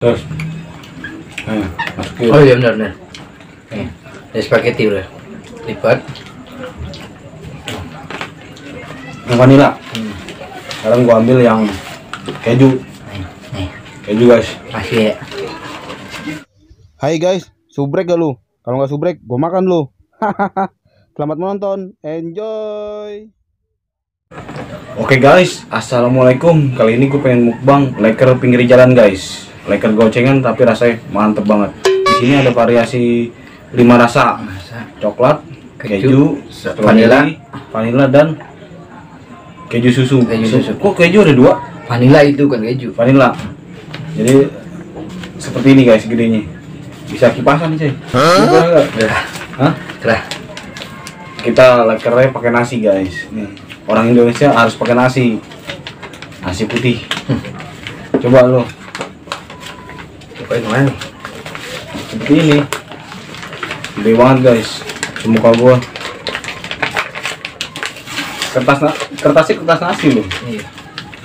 Terus, masukin. Oh iya benar. Nih, ini spaghetti udah lipat. Yang vanila. Sekarang gua ambil yang keju. Nih, Keju guys. masih ya. Hai guys, subrek gak lu? Kalau nggak subrek, gua makan lu. Selamat menonton, enjoy. Oke guys, assalamualaikum. Kali ini gue pengen mukbang leker pinggir jalan guys. Leker gocengan tapi rasanya mantep banget. Di sini ada variasi 5 rasa, coklat, keju, vanila dan keju susu. Kok keju ada 2? Vanila itu kan keju. Vanila. Jadi seperti ini guys gedenya. Bisa kipasan nih cuy. Hah? Udah. Kita lekernya pakai nasi guys. Nih, orang Indonesia harus pakai nasi. Nasi putih. Coba lo. Coba yang mana? Seperti ini. Gede banget guys. Semuka gua. Kertasnya kertas nasi loh. Iya.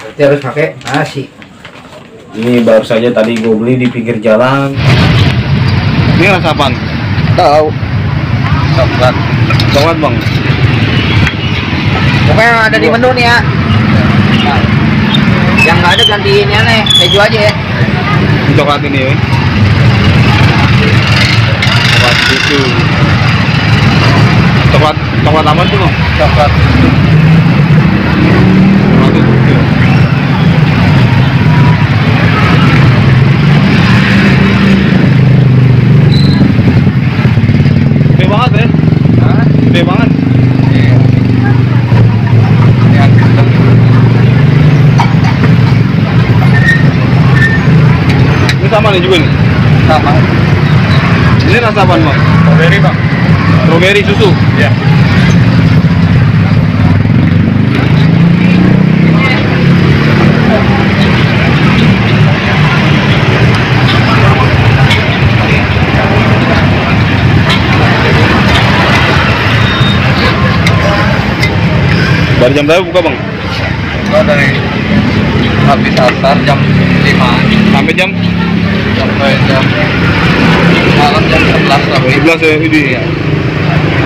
Berarti harus pakai nasi. Ini baru saja tadi gue beli di pinggir jalan. Ini rasa apaan? Tahu. Coklat. Coklat bang. Pokoknya yang ada di menu nih ya. Yang nggak ada gantiinnya nih keju aja ya. Ini coklat ini ya. Coklat susu. Coklat aman tuh bang? Coklat. Coklat susu. Gede banget ya? Gede banget. Ini sama nih juga nih? Sama. Ini rasa apaan bang? Strawberry bang. Strawberry susu? Iya. Dari jam berapa buka bang? Buka dari habis asar jam 5 Sampai jam? sampai jam malam jam 11 lebih. 11 ya ini. Iya.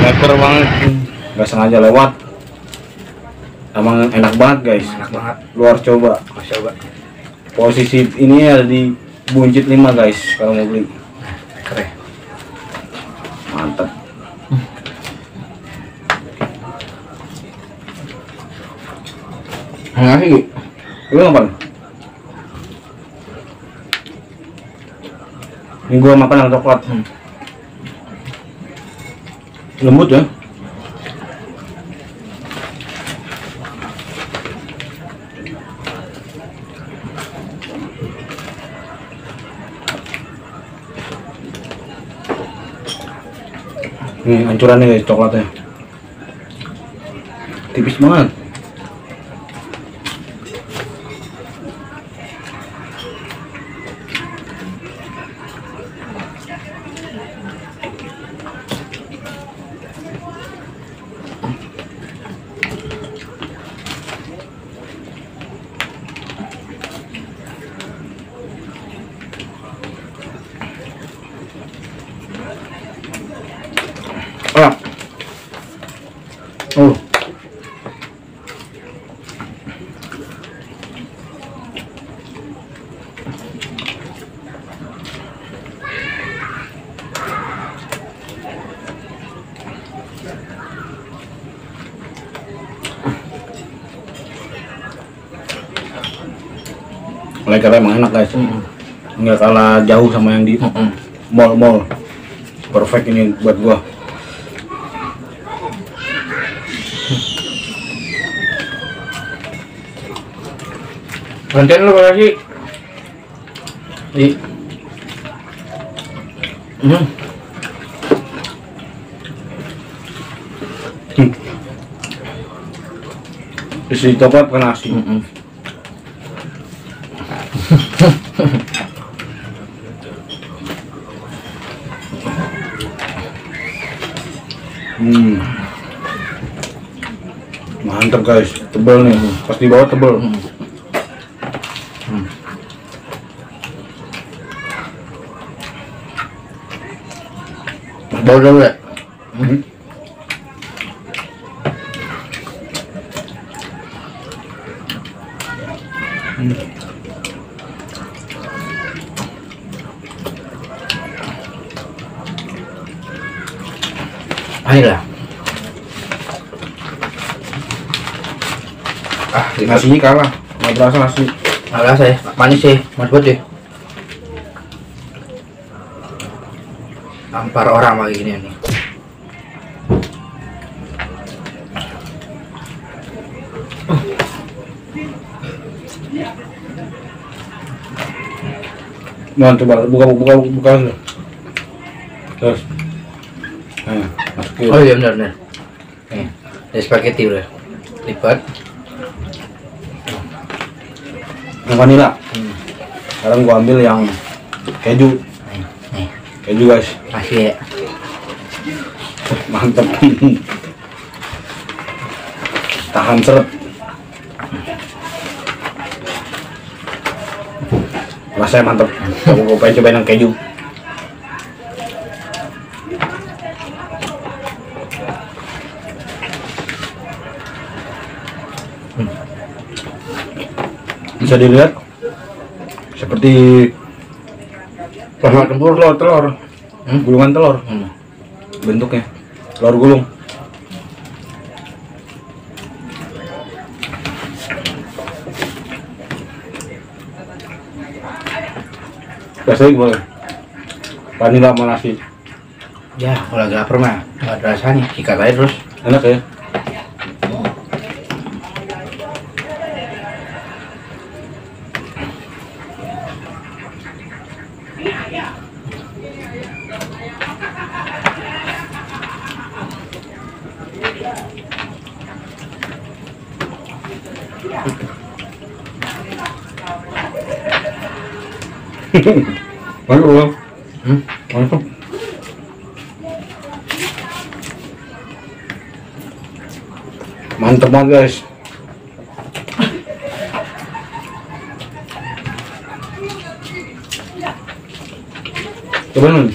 Leker banget. Gak sengaja lewat. Emang enak banget guys. Enak banget. Lu harus coba. Masya Allah. Posisi ini ada di buncit 5 guys kalau mau beli. Keren. Mantap. Ngasih. Lu ngapain? Ini gua makan yang coklat. Lembut ya. Nih hancurannya guys coklatnya. Tipis banget. Oh. Lekernya emang enak guys. Nggak kalah jauh sama yang di mall-mall. Perfect ini buat gua. Gantian lu kalau sih. Di. Isi coklat ke nasi. Mantap guys, tebel nih, pas di bawah tebel. Bau dulu ya. Ayolah. Nasinya kalah, nggak berasa nasi. Malas ya, manis sih, mas buat deh. Tampar orang lagi gini nih. Nah, coba buka. Terus. Nah, masukin. Oh iya benar. Nih, ada spaghetti udah. Lipat. Yang vanila. Sekarang gua ambil yang keju. Nih, Keju guys. masih ya. Mantep. Tahan seret. Rasanya mantep. Gua pengen cobain yang keju. Bisa dilihat seperti telur. Gulungan telur bentuknya, telur gulung. Biasanya gimana? Vanila sama nasi Ya, kalau lagi lapar mah nggak ada rasanya. Sikat aja terus. enak ya. Mantap. Mantap. Mantap banget guys. Coba nun.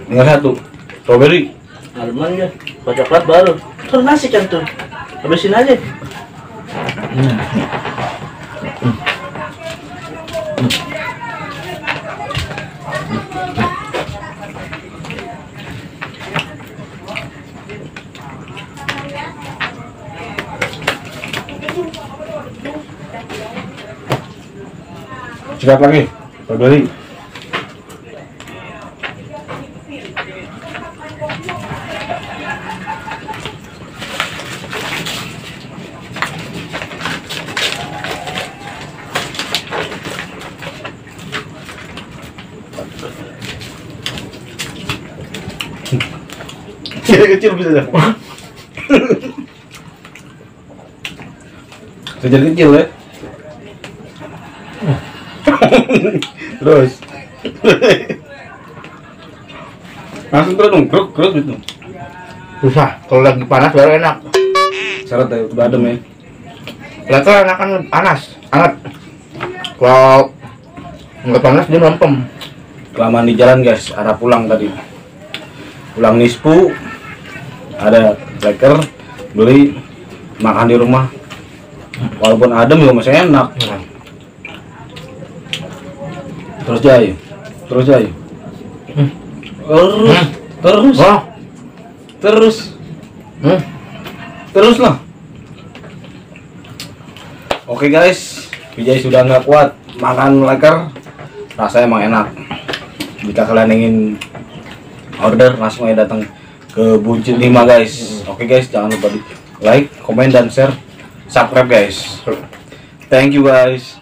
Tinggal satu. Strawberry. Almond ya, coklat baru. Terus nasi kan tuh, habisin aja. Sikat lagi. Strawberry. Kecil bisa ya. Kecil ya. Terus langsung terus dong, kruk gitu. Susah. Kalau lagi panas baru enak. Syarat ya, udah adem ya. Letter enak kan panas, hangat. Kalau nggak panas dia melempem. Kelamaan di jalan guys, arah pulang tadi. Pulang Nispu, ada leker, beli, makan di rumah. Walaupun adem juga masih enak. Terus jaya. Terus lah. Oke guys, Vijay sudah nggak kuat makan leker, rasanya emang enak. Jika kalian ingin order, langsung aja datang ke Buncit 5 guys. Oke guys, jangan lupa di like, komen dan share, subscribe guys. Thank you guys.